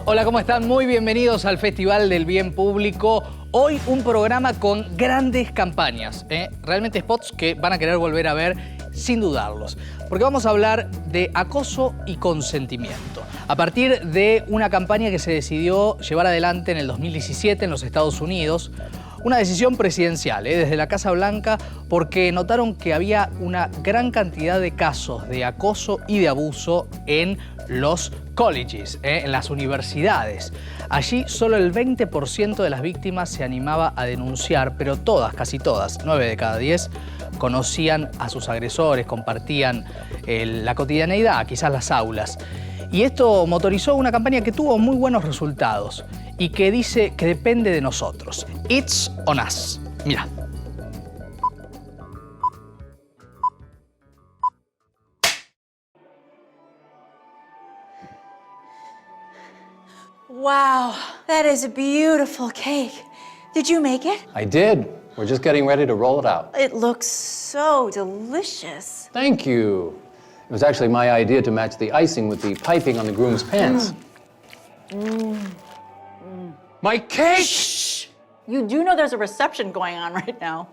Hola, ¿cómo están? Muy bienvenidos al Festival del Bien Público. Hoy un programa con grandes campañas, realmente spots que van a querer volver a ver sin dudarlos. Porque vamos a hablar de acoso y consentimiento. A partir de una campaña que se decidió llevar adelante en el 2017 en los Estados Unidos. Una decisión presidencial, desde la Casa Blanca, porque notaron que había una gran cantidad de casos de acoso y de abuso en los colleges, en las universidades. Allí solo el 20% de las víctimas se animaba a denunciar, pero todas, casi todas, 9 de cada 10, conocían a sus agresores, compartían la cotidianeidad, quizás las aulas. Y esto motorizó una campaña que tuvo muy buenos resultados y que dice que depende de nosotros. It's on us. Mira. Wow, that is a beautiful cake. Did you make it? I did. We're just getting ready to roll it out. It looks so delicious. Thank you. It was actually my idea to match the icing with the piping on the groom's pants. My cake! Shh! You do know there's a reception going on right now.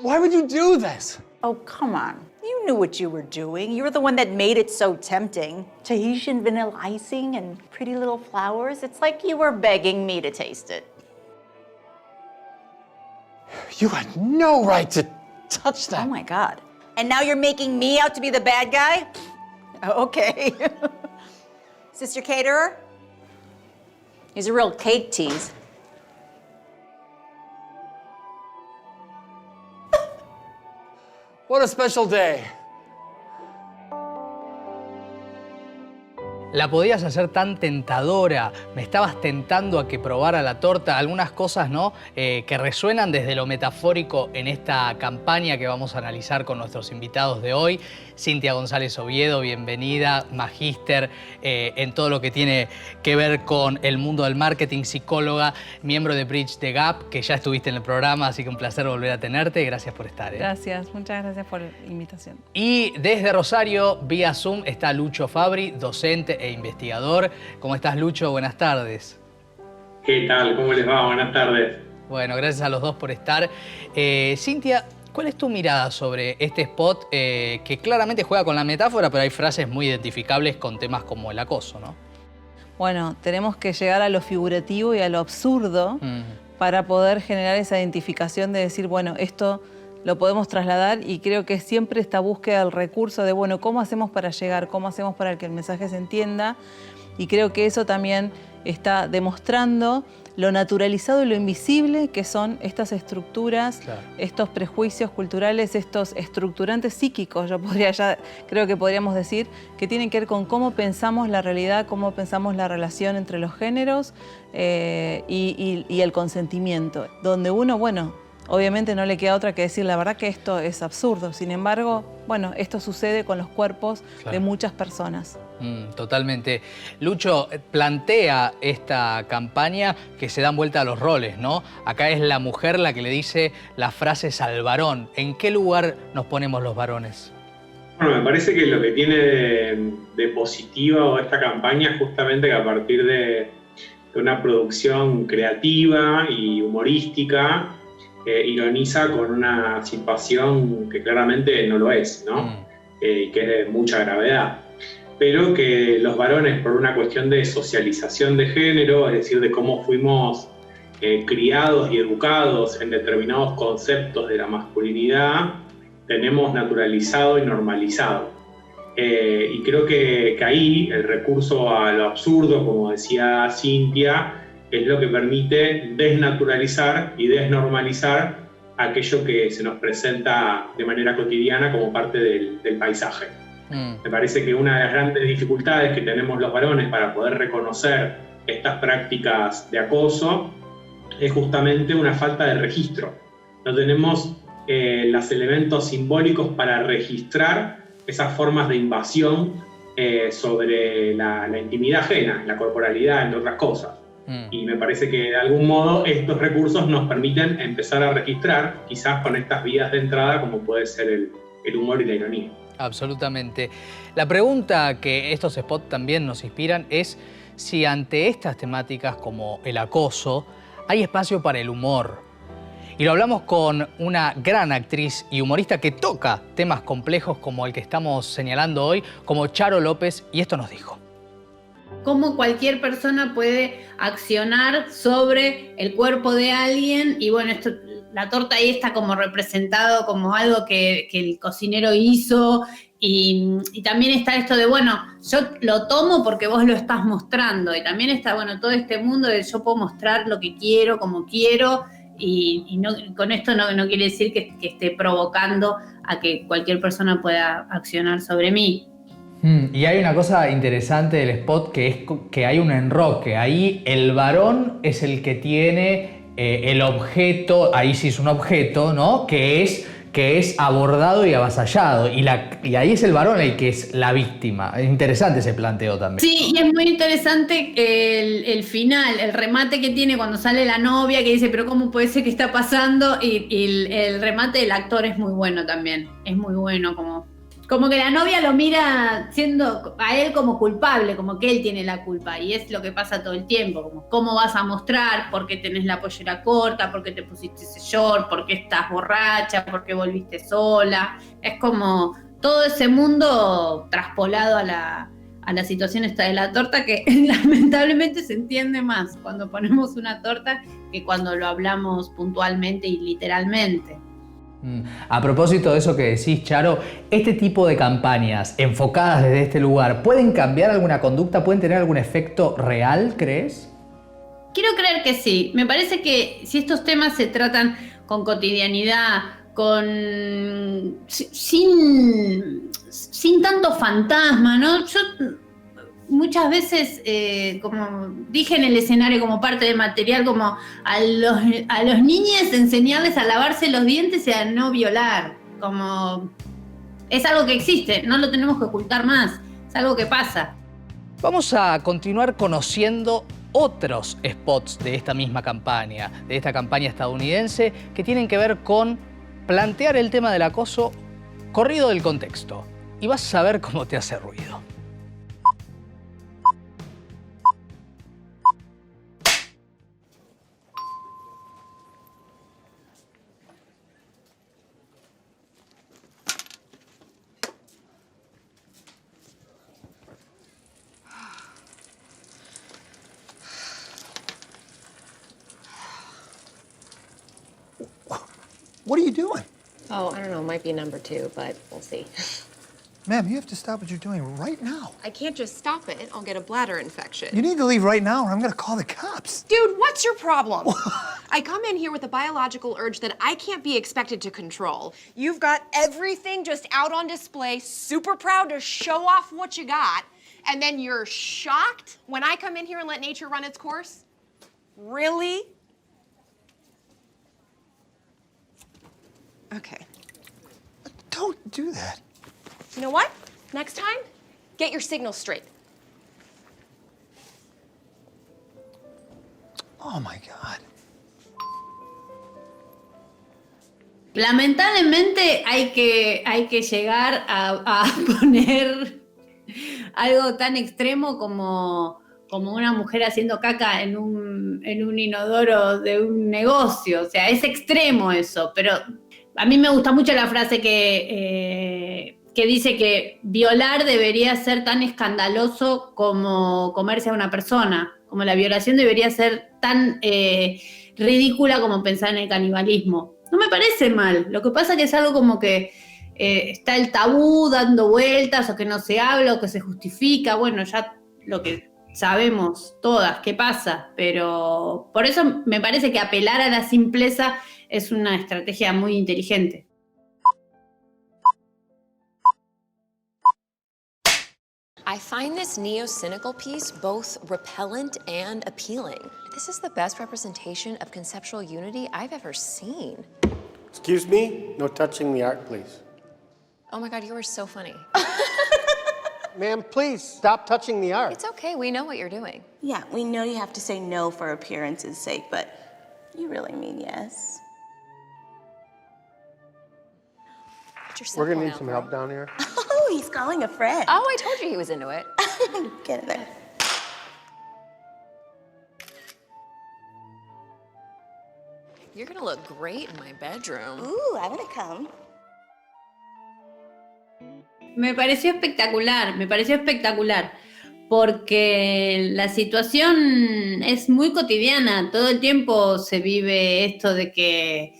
Why would you do this? Oh, come on. You knew what you were doing. You were the one that made it so tempting. Tahitian vanilla icing and pretty little flowers. It's like you were begging me to taste it. You had no right to touch that. Oh my God. And now you're making me out to be the bad guy? Okay. Is this your caterer? He's a real cake tease. What a special day. La podías hacer tan tentadora, me estabas tentando a que probara la torta, algunas cosas, ¿no? Que resuenan desde lo metafórico en esta campaña que vamos a analizar con nuestros invitados de hoy. Cintia González Oviedo, bienvenida, magíster en todo lo que tiene que ver con el mundo del marketing, psicóloga, miembro de Bridge the Gap, que ya estuviste en el programa, así que un placer volver a tenerte. Gracias por estar. Gracias, muchas gracias por la invitación. Y desde Rosario, vía Zoom, está Lucho Fabri, docente e investigador. ¿Cómo estás, Lucho? Buenas tardes. ¿Qué tal? ¿Cómo les va? Buenas tardes. Bueno, gracias a los dos por estar. Cintia, ¿cuál es tu mirada sobre este spot que claramente juega con la metáfora, pero hay frases muy identificables con temas como el acoso, ¿no? Bueno, tenemos que llegar a lo figurativo y a lo absurdo para poder generar esa identificación de decir, bueno, esto lo podemos trasladar, y creo que siempre esta búsqueda del recurso de, bueno, ¿cómo hacemos para llegar? ¿Cómo hacemos para que el mensaje se entienda? Y creo que eso también está demostrando lo naturalizado y lo invisible que son estas estructuras, claro, estos prejuicios culturales, estos estructurantes psíquicos, creo que podríamos decir, que tienen que ver con cómo pensamos la realidad, cómo pensamos la relación entre los géneros y el consentimiento, donde uno, bueno, obviamente no le queda otra que decir, la verdad que esto es absurdo. Sin embargo, bueno, esto sucede con los cuerpos, claro, de muchas personas. Totalmente. Lucho, plantea esta campaña que se dan vuelta a los roles, ¿no? Acá es la mujer la que le dice las frases al varón. ¿En qué lugar nos ponemos los varones? Bueno, me parece que lo que tiene de positivo esta campaña es justamente que a partir de una producción creativa y humorística, ironiza con una situación que claramente no lo es, ¿no? Y que es de mucha gravedad. Pero que los varones, por una cuestión de socialización de género, es decir, de cómo fuimos criados y educados en determinados conceptos de la masculinidad, tenemos naturalizado y normalizado. Y creo que ahí el recurso a lo absurdo, como decía Cintia, es lo que permite desnaturalizar y desnormalizar aquello que se nos presenta de manera cotidiana como parte del paisaje. Me parece que una de las grandes dificultades que tenemos los varones para poder reconocer estas prácticas de acoso es justamente una falta de registro. No tenemos los elementos simbólicos para registrar esas formas de invasión sobre la intimidad ajena, la corporalidad, entre otras cosas. Y me parece que de algún modo estos recursos nos permiten empezar a registrar, quizás con estas vías de entrada como puede ser el humor y la ironía. Absolutamente. La pregunta que estos spots también nos inspiran es si ante estas temáticas como el acoso hay espacio para el humor. Y lo hablamos con una gran actriz y humorista que toca temas complejos como el que estamos señalando hoy, como Charo López, y esto nos dijo. Cómo cualquier persona puede accionar sobre el cuerpo de alguien y bueno, esto, la torta ahí está como representado como algo que el cocinero hizo y también está esto de, bueno, yo lo tomo porque vos lo estás mostrando y también está, bueno, todo este mundo de yo puedo mostrar lo que quiero, como quiero y no, con esto no quiere decir que esté provocando a que cualquier persona pueda accionar sobre mí. Y hay una cosa interesante del spot que es que hay un enroque. Ahí el varón es el que tiene el objeto, ahí sí es un objeto, ¿no? Que es abordado y avasallado. Y ahí es el varón el que es la víctima. Es interesante ese planteo también. Sí, y es muy interesante el final, el remate que tiene cuando sale la novia, que dice, pero ¿cómo puede ser que está pasando? Y el remate del actor es muy bueno también. Es muy bueno, como que la novia lo mira siendo a él como culpable, como que él tiene la culpa. Y es lo que pasa todo el tiempo, como cómo vas a mostrar, por qué tenés la pollera corta, por qué te pusiste ese short, por qué estás borracha, por qué volviste sola. Es como todo ese mundo traspolado a la situación esta de la torta, que lamentablemente se entiende más cuando ponemos una torta que cuando lo hablamos puntualmente y literalmente. A propósito de eso que decís, Charo, este tipo de campañas enfocadas desde este lugar, ¿pueden cambiar alguna conducta? ¿Pueden tener algún efecto real, crees? Quiero creer que sí. Me parece que si estos temas se tratan con cotidianidad, sin tanto fantasma, ¿no? Yo muchas veces, como dije en el escenario como parte del material, como a los niños enseñarles a lavarse los dientes y a no violar. Como es algo que existe, no lo tenemos que ocultar más, es algo que pasa. Vamos a continuar conociendo otros spots de esta misma campaña, de esta campaña estadounidense, que tienen que ver con plantear el tema del acoso corrido del contexto. Y vas a ver cómo te hace ruido. What are you doing? Oh, I don't know, might be number 2, but we'll see. Ma'am, you have to stop what you're doing right now. I can't just stop it. I'll get a bladder infection. You need to leave right now or I'm gonna call the cops. Dude, what's your problem? I come in here with a biological urge that I can't be expected to control. You've got everything just out on display, super proud to show off what you got, and then you're shocked when I come in here and let nature run its course? Really? Okay. Don't do that. You know what? Next time, get your signals straight. Oh my God. Lamentablemente hay que llegar a poner algo tan extremo como una mujer haciendo caca en un inodoro de un negocio. O sea, es extremo eso, pero a mí me gusta mucho la frase que dice que violar debería ser tan escandaloso como comerse a una persona, como la violación debería ser tan ridícula como pensar en el canibalismo. No me parece mal, lo que pasa es que es algo como que está el tabú dando vueltas, o que no se habla, o que se justifica, bueno, ya lo que sabemos todas qué pasa, pero por eso me parece que apelar a la simpleza es una estrategia muy inteligente. I find this neo-cynical piece both repellent and appealing. This is the best representation of conceptual unity I've ever seen. Excuse me? No touching the art, please. Oh my God, you are so funny. Ma'am, please stop touching the art. It's okay, we know what you're doing. Yeah, we know you have to say no for appearance's sake, but you really mean yes. Put your cell We're gonna phone need out, some girl. help down here. Oh, he's calling a friend. Oh, I told you he was into it. Get it there. You're gonna look great in my bedroom. Ooh, I'm gonna come. Me pareció espectacular, porque la situación es muy cotidiana, todo el tiempo se vive esto de que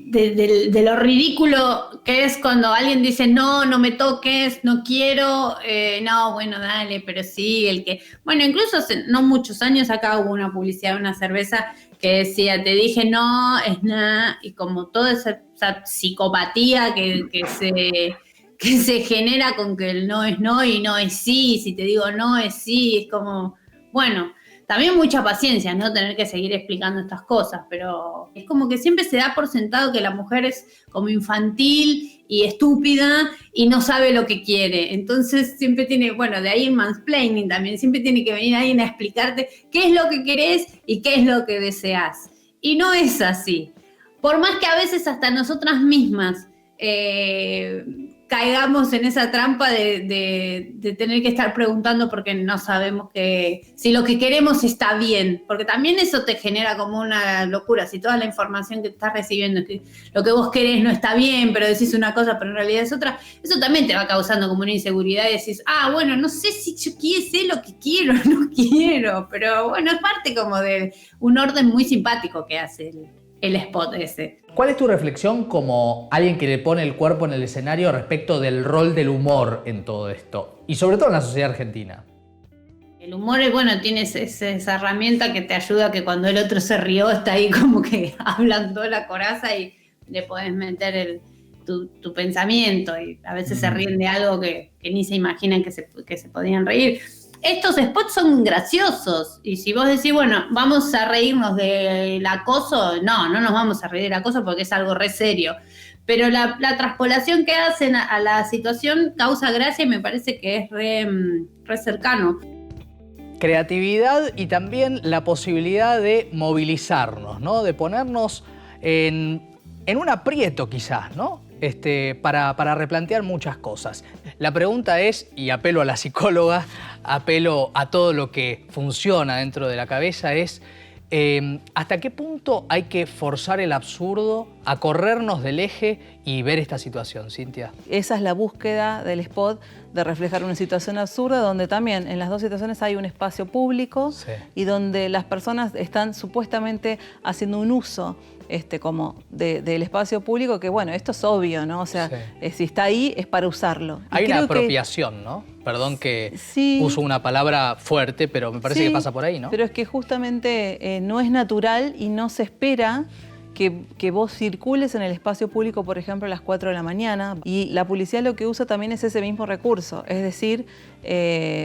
de lo ridículo que es cuando alguien dice no me toques, no quiero, no, bueno, dale, pero sí, bueno, incluso hace no muchos años acá hubo una publicidad de una cerveza que decía, te dije no, es nada, y como toda esa psicopatía que se genera con que el no es no y no es sí, si te digo no es sí, es como, bueno, también mucha paciencia, ¿no? Tener que seguir explicando estas cosas, pero es como que siempre se da por sentado que la mujer es como infantil y estúpida y no sabe lo que quiere. Entonces siempre tiene, bueno, de ahí el mansplaining también, siempre tiene que venir alguien a explicarte qué es lo que querés y qué es lo que deseás. Y no es así. Por más que a veces hasta nosotras mismas caigamos en esa trampa de tener que estar preguntando porque no sabemos si lo que queremos está bien, porque también eso te genera como una locura, si toda la información que estás recibiendo es que lo que vos querés no está bien, pero decís una cosa pero en realidad es otra, eso también te va causando como una inseguridad y decís, bueno, no sé si yo sé lo que quiero o no quiero, pero bueno, es parte como de un orden muy simpático que hace el spot ese. ¿Cuál es tu reflexión como alguien que le pone el cuerpo en el escenario respecto del rol del humor en todo esto? Y sobre todo en la sociedad argentina. El humor es bueno, tienes esa herramienta que te ayuda, que cuando el otro se rió está ahí como que hablando la coraza y le podés meter tu pensamiento y a veces se ríen de algo que ni se imaginan que se podían reír. Estos spots son graciosos y si vos decís, bueno, vamos a reírnos del acoso, no nos vamos a reír del acoso porque es algo re serio. Pero la traspolación que hacen a la situación causa gracia y me parece que es re cercano. Creatividad y también la posibilidad de movilizarnos, ¿no? De ponernos en un aprieto quizás, ¿no? Para replantear muchas cosas. La pregunta es, y apelo a la psicóloga, apelo a todo lo que funciona dentro de la cabeza, es ¿hasta qué punto hay que forzar el absurdo a corrernos del eje y ver esta situación, Cintia? Esa es la búsqueda del spot, de reflejar una situación absurda donde también en las dos situaciones hay un espacio público y donde las personas están supuestamente haciendo un uso como del espacio público, que bueno, esto es obvio, ¿no? O sea, si está ahí es para usarlo. Hay una apropiación, ¿no? Perdón que uso una palabra fuerte, pero me parece que pasa por ahí, ¿no? Pero es que justamente no es natural y no se espera que vos circules en el espacio público, por ejemplo, a las 4 de la mañana. Y la policía lo que usa también es ese mismo recurso. Es decir,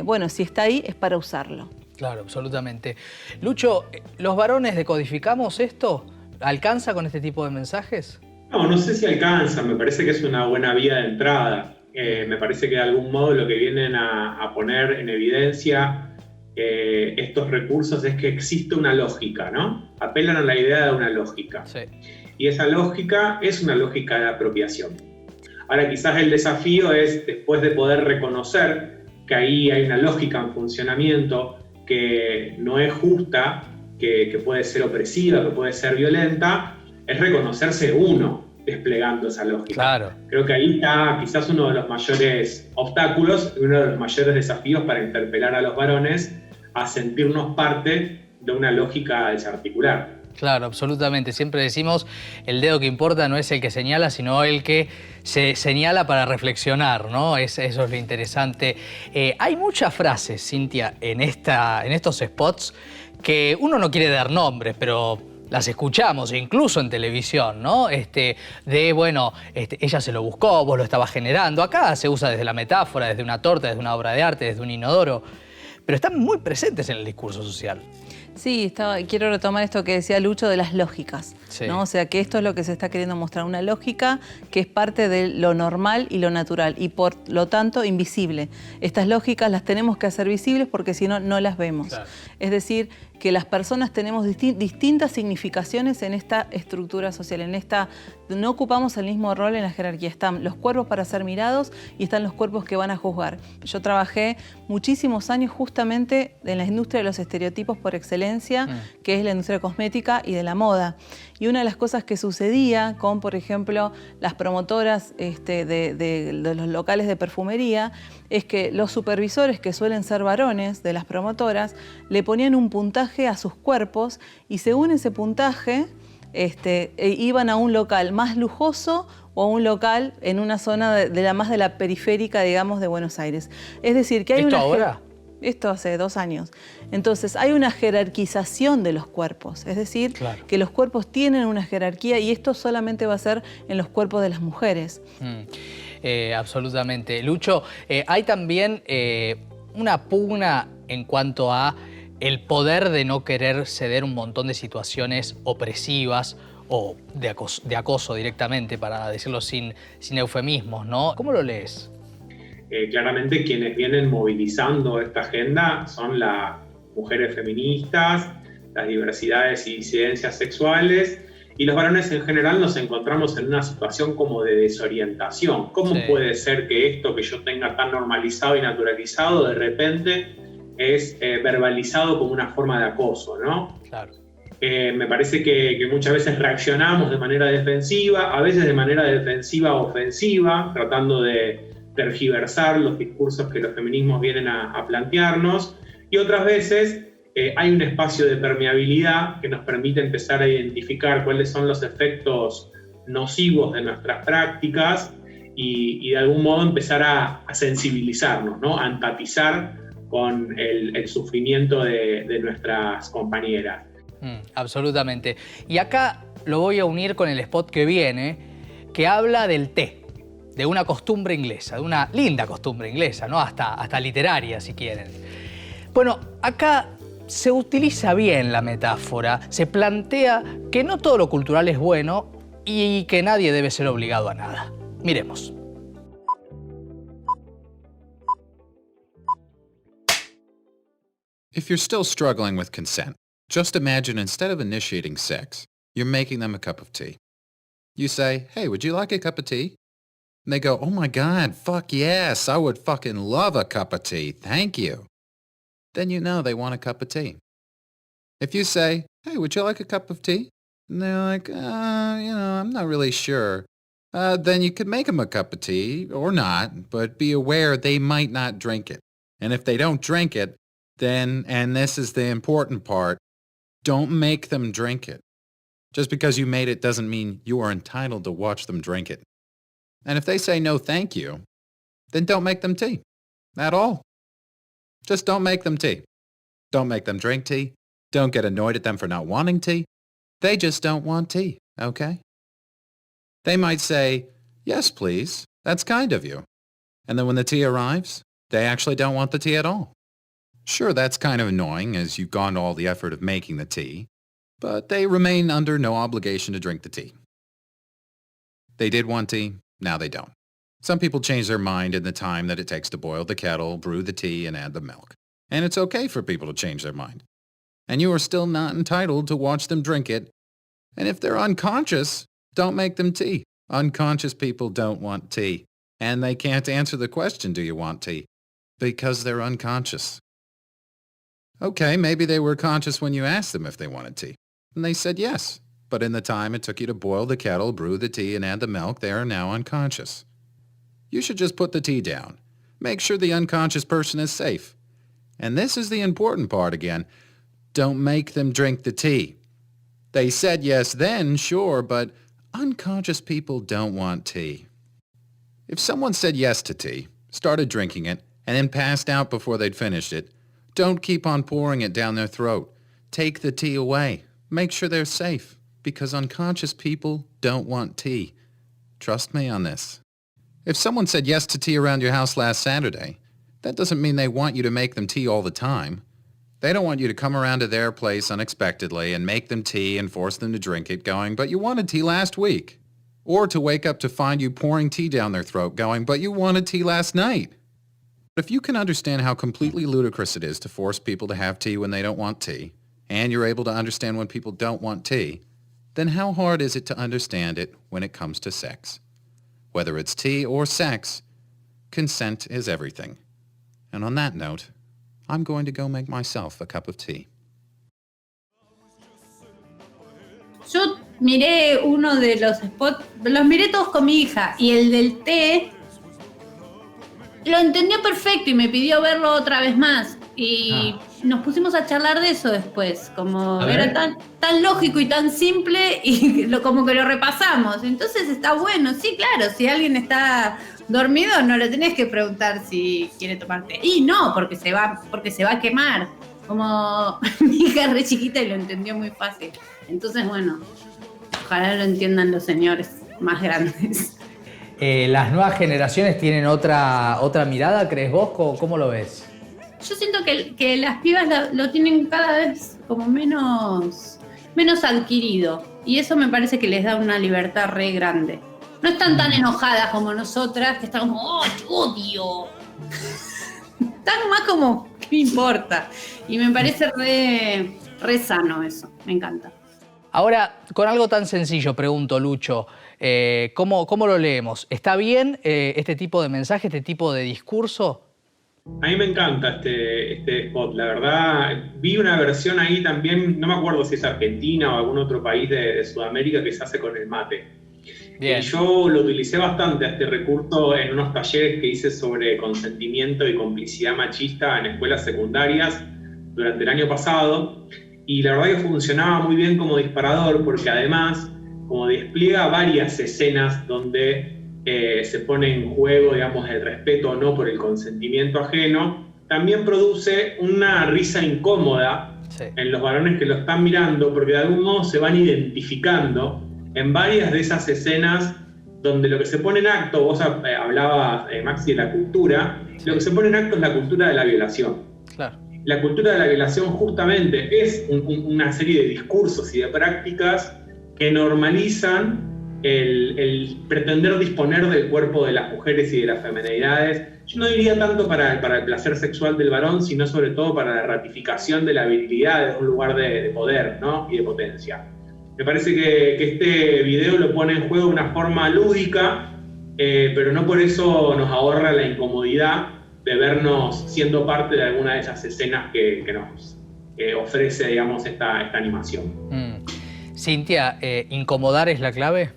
bueno, si está ahí es para usarlo. Claro, absolutamente. Lucho, ¿los varones decodificamos esto? ¿Alcanza con este tipo de mensajes? No sé si alcanza. Me parece que es una buena vía de entrada. Me parece que de algún modo lo que vienen a poner en evidencia estos recursos es que existe una lógica, ¿no? Apelan a la idea de una lógica. Sí. Y esa lógica es una lógica de apropiación. Ahora, quizás el desafío es, después de poder reconocer que ahí hay una lógica en funcionamiento que no es justa, que puede ser opresiva, que puede ser violenta, es reconocerse uno desplegando esa lógica. Claro. Creo que ahí está quizás uno de los mayores obstáculos y uno de los mayores desafíos para interpelar a los varones a sentirnos parte de una lógica desarticular. Claro, absolutamente. Siempre decimos, el dedo que importa no es el que señala, sino el que se señala para reflexionar, ¿no? Eso es lo interesante. Hay muchas frases, Cintia, en estos spots que uno no quiere dar nombres, pero las escuchamos, incluso en televisión, ¿no? Ella se lo buscó, vos lo estabas generando. Acá se usa desde la metáfora, desde una torta, desde una obra de arte, desde un inodoro, pero están muy presentes en el discurso social. Sí, quiero retomar esto que decía Lucho de las lógicas, ¿no? O sea, que esto es lo que se está queriendo mostrar, una lógica que es parte de lo normal y lo natural y por lo tanto invisible. Estas lógicas las tenemos que hacer visibles porque si no, no las vemos. Claro. Es decir, que las personas tenemos distintas significaciones en esta estructura social, no ocupamos el mismo rol en la jerarquía. Están los cuerpos para ser mirados y están los cuerpos que van a juzgar. Yo trabajé muchísimos años justamente en la industria de los estereotipos por excelencia, diferencia, que es la industria cosmética y de la moda. Y una de las cosas que sucedía con, por ejemplo, las promotoras de los locales de perfumería, es que los supervisores, que suelen ser varones de las promotoras, le ponían un puntaje a sus cuerpos y según ese puntaje iban a un local más lujoso o a un local en una zona más de la periférica, digamos, de Buenos Aires. Es decir, que hay ¿Esto ahora? Esto hace 2 años. Entonces, hay una jerarquización de los cuerpos. Es decir, Claro. que los cuerpos tienen una jerarquía y esto solamente va a ser en los cuerpos de las mujeres. Absolutamente. Lucho, hay también una pugna en cuanto a el poder de no querer ceder un montón de situaciones opresivas o de acoso directamente, para decirlo sin eufemismos, ¿no? ¿Cómo lo lees? Claramente quienes vienen movilizando esta agenda son las mujeres feministas, las diversidades y disidencias sexuales, y los varones en general nos encontramos en una situación como de desorientación. ¿Cómo puede ser que esto que yo tenga tan normalizado y naturalizado de repente es verbalizado como una forma de acoso, ¿no? Claro. Me parece que muchas veces reaccionamos de manera defensiva, a veces de manera defensiva ofensiva, tratando de tergiversar los discursos que los feminismos vienen a plantearnos, y otras veces hay un espacio de permeabilidad que nos permite empezar a identificar cuáles son los efectos nocivos de nuestras prácticas y de algún modo empezar a sensibilizarnos, ¿no? A empatizar con el sufrimiento de nuestras compañeras. Absolutamente. Y acá lo voy a unir con el spot que viene, que habla del té, de una costumbre inglesa, de una linda costumbre inglesa, ¿no? Hasta literaria, si quieren. Bueno, acá se utiliza bien la metáfora, se plantea que no todo lo cultural es bueno y que nadie debe ser obligado a nada. Miremos. If you're still struggling with consent, just imagine instead of initiating sex, you're making them a cup of tea. You say, "Hey, would you like a cup of tea?" And they go, "Oh my God, fuck yes, I would fucking love a cup of tea, thank you." Then you know they want a cup of tea. If you say, "Hey, would you like a cup of tea?" And they're like, I'm not really sure. Then you could make them a cup of tea, or not, but be aware they might not drink it. And if they don't drink it, then, and this is the important part, don't make them drink it. Just because you made it doesn't mean you are entitled to watch them drink it. And if they say no thank you, then don't make them tea. At all. Just don't make them tea. Don't make them drink tea. Don't get annoyed at them for not wanting tea. They just don't want tea, okay? They might say, "Yes, please. That's kind of you." And then when the tea arrives, they actually don't want the tea at all. Sure, that's kind of annoying as you've gone to all the effort of making the tea, but they remain under no obligation to drink the tea. They did want tea, now they don't. Some people change their mind in the time that it takes to boil the kettle, brew the tea, and add the milk. And it's okay for people to change their mind. And you are still not entitled to watch them drink it. And if they're unconscious, don't make them tea. Unconscious people don't want tea. And they can't answer the question, "Do you want tea?" Because they're unconscious. Okay, maybe they were conscious when you asked them if they wanted tea. And they said yes. But in the time it took you to boil the kettle, brew the tea, and add the milk, they are now unconscious. You should just put the tea down. Make sure the unconscious person is safe. And this is the important part again. Don't make them drink the tea. They said yes then, sure, but unconscious people don't want tea. If someone said yes to tea, started drinking it, and then passed out before they'd finished it, don't keep on pouring it down their throat. Take the tea away. Make sure they're safe, because unconscious people don't want tea. Trust me on this. If someone said yes to tea around your house last Saturday, that doesn't mean they want you to make them tea all the time. They don't want you to come around to their place unexpectedly and make them tea and force them to drink it going, "But you wanted tea last week." Or to wake up to find you pouring tea down their throat going, "But you wanted tea last night." But if you can understand how completely ludicrous it is to force people to have tea when they don't want tea, and you're able to understand when people don't want tea, then how hard is it to understand it when it comes to sex? Whether it's tea or sex, consent is everything. And on that note, I'm going to go make myself a cup of tea. Yo miré uno de los spots, los miré todos con mi hija, y el del té lo entendió perfecto y me pidió verlo otra vez más. Y nos pusimos a charlar de eso después, como era tan lógico y tan simple, y como que lo repasamos. Entonces está bueno, sí, claro, si alguien está dormido no le tenés que preguntar si quiere tomar té. Y no, porque se va a quemar. Como mi hija es re chiquita y lo entendió muy fácil. Entonces, bueno, ojalá lo entiendan los señores más grandes. ¿Las nuevas generaciones tienen otra mirada, crees vos? ¿Cómo lo ves? Yo siento que las pibas lo tienen cada vez como menos adquirido. Y eso me parece que les da una libertad re grande. No están tan enojadas como nosotras, que están como, ¡oh, te odio! Están más como, ¿qué me importa? Y me parece re sano eso, me encanta. Ahora, con algo tan sencillo, pregunto, Lucho, ¿cómo lo leemos? ¿Está bien este tipo de mensaje, este tipo de discurso? A mí me encanta este spot, la verdad. Vi una versión ahí también, no me acuerdo si es Argentina o algún otro país de Sudamérica, que se hace con el mate. Bien. Y yo lo utilicé bastante a este recurso en unos talleres que hice sobre consentimiento y complicidad machista en escuelas secundarias durante el año pasado. Y la verdad que funcionaba muy bien como disparador, porque además, como despliega varias escenas donde se pone en juego, digamos, el respeto o no por el consentimiento ajeno, también produce una risa incómoda en los varones que lo están mirando, porque de algún modo se van identificando en varias de esas escenas donde lo que se pone en acto, vos hablabas, Maxi, de la cultura, lo que se pone en acto es la cultura de la violación. Claro. La cultura de la violación justamente es una serie de discursos y de prácticas que normalizan el pretender disponer del cuerpo de las mujeres y de las feminidades. Yo no diría tanto para el placer sexual del varón, sino sobre todo para la ratificación de la virilidad desde un lugar de poder, ¿no? Y de potencia. Me parece que este video lo pone en juego de una forma lúdica, pero no por eso nos ahorra la incomodidad de vernos siendo parte de alguna de esas escenas que nos ofrece, digamos, esta animación. Cintia, ¿incomodar es la clave?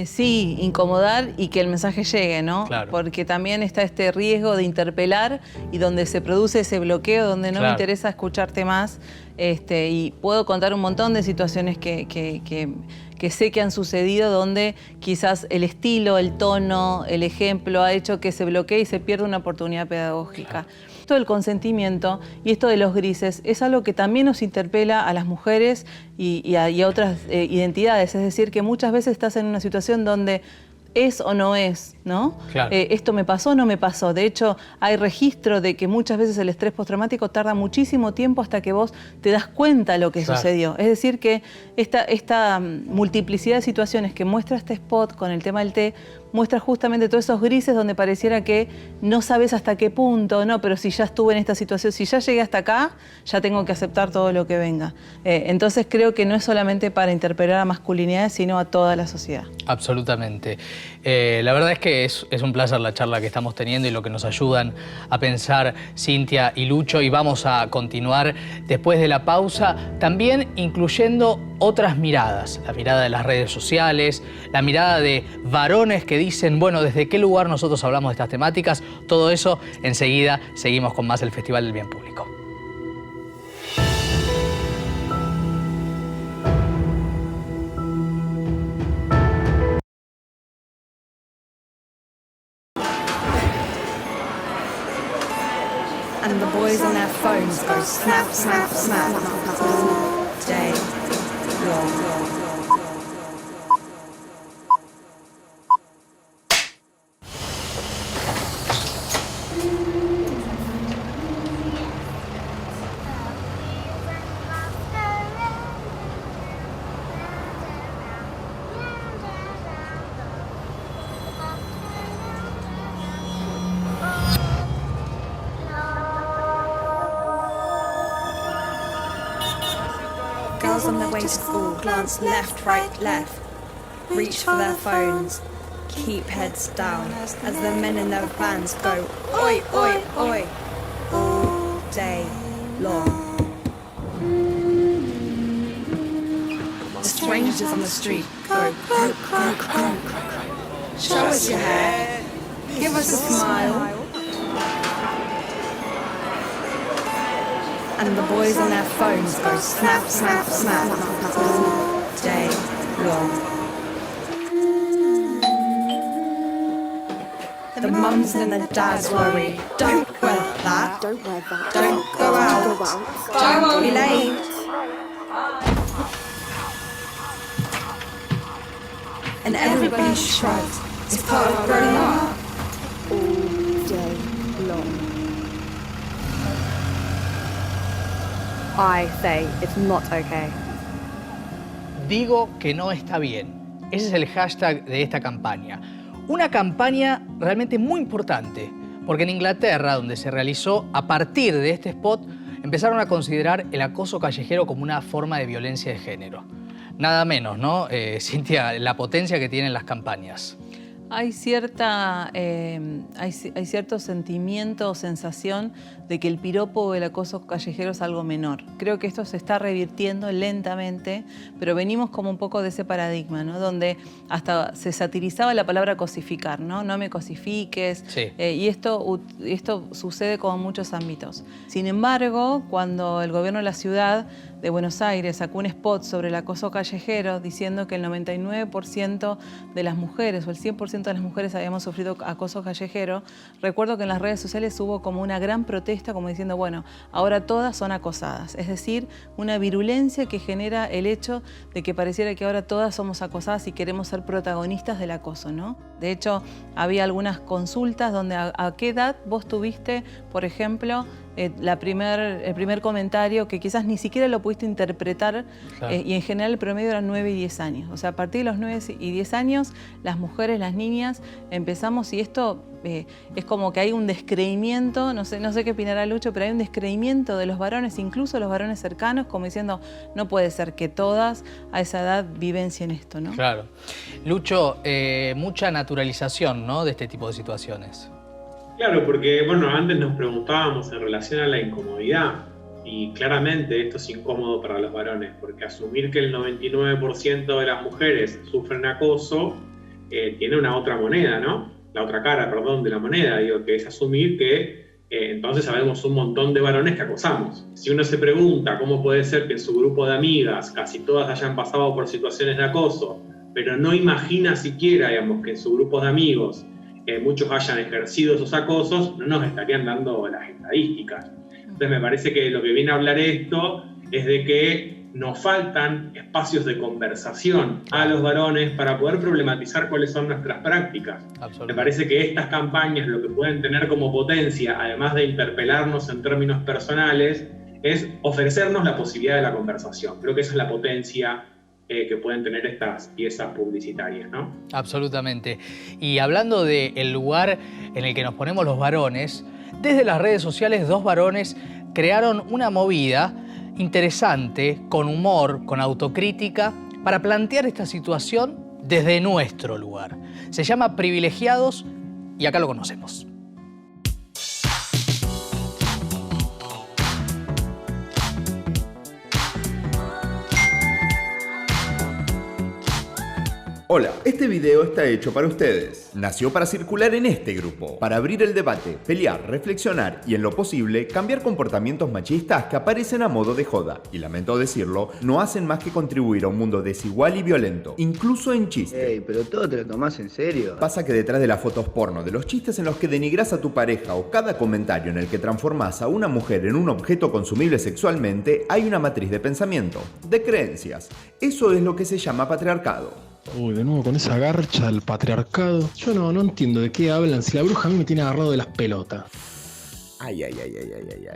Sí, incomodar y que el mensaje llegue, ¿no? Claro. Porque también está este riesgo de interpelar y donde se produce ese bloqueo, donde no me interesa escucharte más. Y puedo contar un montón de situaciones que sé que han sucedido donde quizás el estilo, el tono, el ejemplo ha hecho que se bloquee y se pierda una oportunidad pedagógica. Claro. Esto del consentimiento y esto de los grises es algo que también nos interpela a las mujeres y a otras identidades. Es decir, que muchas veces estás en una situación donde es o no es, ¿no? Claro. Esto me pasó o no me pasó. De hecho, hay registro de que muchas veces el estrés postraumático tarda muchísimo tiempo hasta que vos te das cuenta de lo que sucedió. Es decir, que esta multiplicidad de situaciones que muestra este spot con el tema del té, muestra justamente todos esos grises donde pareciera que no sabes hasta qué punto, no, pero si ya estuve en esta situación, si ya llegué hasta acá, ya tengo que aceptar todo lo que venga. Entonces creo que no es solamente para interpelar a masculinidades, sino a toda la sociedad. Absolutamente. La verdad es que es un placer la charla que estamos teniendo y lo que nos ayudan a pensar Cintia y Lucho, y vamos a continuar después de la pausa, también incluyendo otras miradas, la mirada de las redes sociales, la mirada de varones que dicen, bueno, ¿desde qué lugar nosotros hablamos de estas temáticas? Todo eso enseguida seguimos con más el Festival del Bien Público. And the boys on their phones go snap, snap, snap all day long. Girls on their way to school glance left, right, left, reach for their phones, keep heads down as the men in their vans go oi, oi, oi, all day long. The strangers on the street go croak, croak, croak. Show us your hair. Give us a smile. And the boys on their phones go snap, snap, snap all day long. The mums and the dads worry. Don't wear that. Don't wear that. Don't go out. Don't be late. And everybody shrugs. It's part of growing up. All day long. I say it's not okay. Digo que no está bien. Ese es el hashtag de esta campaña. Una campaña realmente muy importante, porque en Inglaterra, donde se realizó, a partir de este spot, empezaron a considerar el acoso callejero como una forma de violencia de género. Nada menos, ¿no, Cintia? La potencia que tienen las campañas. Hay cierto sentimiento o sensación de que el piropo o el acoso callejero es algo menor. Creo que esto se está revirtiendo lentamente, pero venimos como un poco de ese paradigma, ¿no? Donde hasta se satirizaba la palabra cosificar, ¿no? No me cosifiques. Sí. Y esto sucede como en muchos ámbitos. Sin embargo, cuando el gobierno de la ciudad de Buenos Aires sacó un spot sobre el acoso callejero diciendo que el 99% de las mujeres o el 100% de las mujeres habíamos sufrido acoso callejero, recuerdo que en las redes sociales hubo como una gran protesta como diciendo, bueno, ahora todas son acosadas. Es decir, una virulencia que genera el hecho de que pareciera que ahora todas somos acosadas y queremos ser protagonistas del acoso, ¿no? De hecho, había algunas consultas donde a qué edad vos tuviste, por ejemplo, el primer comentario que quizás ni siquiera lo pudiste interpretar, claro. Y en general el promedio eran 9 y 10 años. O sea, a partir de los 9 y 10 años, las mujeres, las niñas, empezamos y esto es como que hay un descreimiento, no sé qué opinará Lucho, pero hay un descreimiento de los varones, incluso los varones cercanos, como diciendo, no puede ser que todas a esa edad vivencien esto, ¿no? Claro. Lucho, mucha naturalización, ¿no?, de este tipo de situaciones. Claro, porque bueno, antes nos preguntábamos en relación a la incomodidad y claramente esto es incómodo para los varones porque asumir que el 99% de las mujeres sufren acoso tiene una otra moneda, ¿no? La otra cara, perdón, de la moneda, digo, que es asumir que entonces sabemos un montón de varones que acosamos. Si uno se pregunta cómo puede ser que en su grupo de amigas casi todas hayan pasado por situaciones de acoso, pero no imagina siquiera, digamos, que en su grupo de amigos muchos hayan ejercido esos acosos, no nos estarían dando las estadísticas. Entonces me parece que lo que viene a hablar esto es de que nos faltan espacios de conversación a los varones para poder problematizar cuáles son nuestras prácticas. Me parece que estas campañas lo que pueden tener como potencia, además de interpelarnos en términos personales, es ofrecernos la posibilidad de la conversación. Creo que esa es la potencia que pueden tener estas piezas publicitarias, ¿no? Absolutamente. Y hablando del lugar en el que nos ponemos los varones, desde las redes sociales 2 varones crearon una movida interesante, con humor, con autocrítica, para plantear esta situación desde nuestro lugar. Se llama Privilegiados y acá lo conocemos. Hola, este video está hecho para ustedes. Nació para circular en este grupo, para abrir el debate, pelear, reflexionar y en lo posible cambiar comportamientos machistas que aparecen a modo de joda. Y lamento decirlo, no hacen más que contribuir a un mundo desigual y violento, incluso en chistes. Ey, pero todo te lo tomás en serio. Pasa que detrás de las fotos porno, de los chistes en los que denigras a tu pareja o cada comentario en el que transformás a una mujer en un objeto consumible sexualmente, hay una matriz de pensamiento, de creencias. Eso es lo que se llama patriarcado. Uy, de nuevo con esa garcha del patriarcado. Yo no entiendo de qué hablan, si la bruja a mí me tiene agarrado de las pelotas. Ay.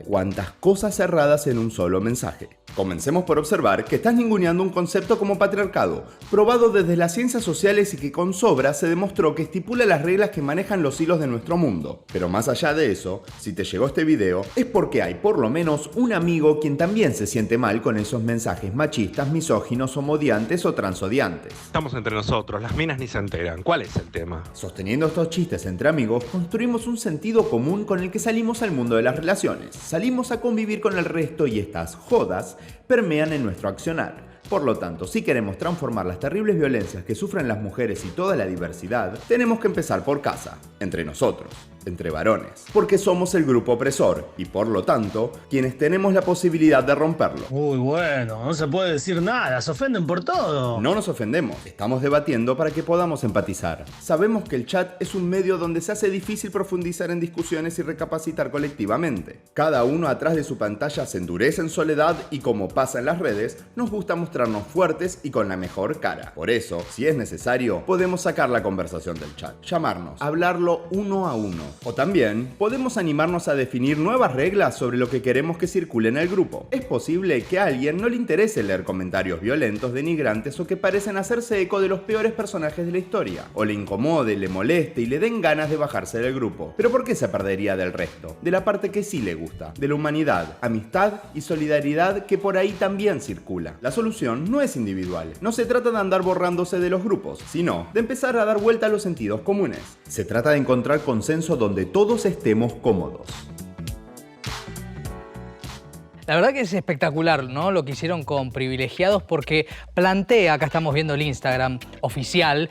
Cuántas cosas cerradas en un solo mensaje. Comencemos por observar que estás ninguneando un concepto como patriarcado, probado desde las ciencias sociales y que con sobra se demostró que estipula las reglas que manejan los hilos de nuestro mundo. Pero más allá de eso, si te llegó este video, es porque hay por lo menos un amigo quien también se siente mal con esos mensajes machistas, misóginos, homodiantes o transodiantes. Estamos entre nosotros, las minas ni se enteran. ¿Cuál es el tema? Sosteniendo estos chistes entre amigos, construimos un sentido común con el que salimos al mundo de las relaciones. Salimos a convivir con el resto y estas jodas permean en nuestro accionar. Por lo tanto, si queremos transformar las terribles violencias que sufren las mujeres y toda la diversidad, tenemos que empezar por casa, entre nosotros, entre varones, porque somos el grupo opresor y, por lo tanto, quienes tenemos la posibilidad de romperlo. Uy, bueno, no se puede decir nada, se ofenden por todo. No nos ofendemos, estamos debatiendo para que podamos empatizar. Sabemos que el chat es un medio donde se hace difícil profundizar en discusiones y recapacitar colectivamente. Cada uno atrás de su pantalla se endurece en soledad y, como pasa en las redes, nos gusta mostrarnos fuertes y con la mejor cara. Por eso, si es necesario, podemos sacar la conversación del chat, llamarnos, hablarlo uno a uno. O también, podemos animarnos a definir nuevas reglas sobre lo que queremos que circule en el grupo. Es posible que a alguien no le interese leer comentarios violentos, denigrantes o que parecen hacerse eco de los peores personajes de la historia. O le incomode, le moleste y le den ganas de bajarse del grupo. Pero ¿por qué se perdería del resto? De la parte que sí le gusta, de la humanidad, amistad y solidaridad que por ahí también circula. La solución no es individual. No se trata de andar borrándose de los grupos, sino de empezar a dar vuelta a los sentidos comunes. Se trata de encontrar consenso donde todos estemos cómodos. La verdad que es espectacular, ¿no? Lo que hicieron con Privilegiados, porque plantea, acá estamos viendo el Instagram oficial,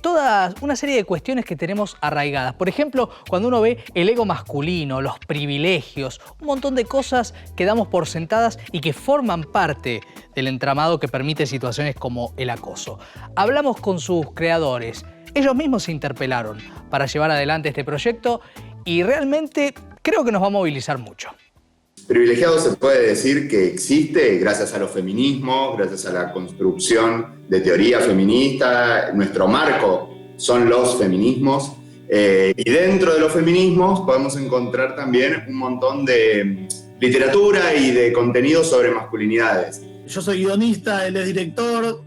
toda una serie de cuestiones que tenemos arraigadas. Por ejemplo, cuando uno ve el ego masculino, los privilegios, un montón de cosas que damos por sentadas y que forman parte del entramado que permite situaciones como el acoso. Hablamos con sus creadores. Ellos mismos se interpelaron para llevar adelante este proyecto y realmente creo que nos va a movilizar mucho. Privilegiado se puede decir que existe gracias a los feminismos, gracias a la construcción de teoría feminista. Nuestro marco son los feminismos. Y dentro de los feminismos podemos encontrar también un montón de literatura y de contenido sobre masculinidades. Yo soy guionista, él es director,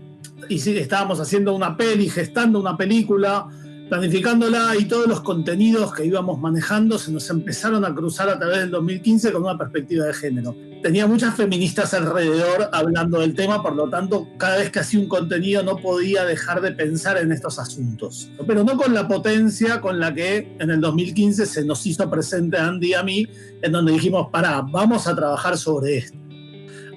y sí, estábamos haciendo una peli, gestando una película, planificándola, y todos los contenidos que íbamos manejando se nos empezaron a cruzar a través del 2015 con una perspectiva de género. Tenía muchas feministas alrededor hablando del tema, por lo tanto, cada vez que hacía un contenido no podía dejar de pensar en estos asuntos. Pero no con la potencia con la que en el 2015 se nos hizo presente a Andy y a mí, en donde dijimos, pará, vamos a trabajar sobre esto.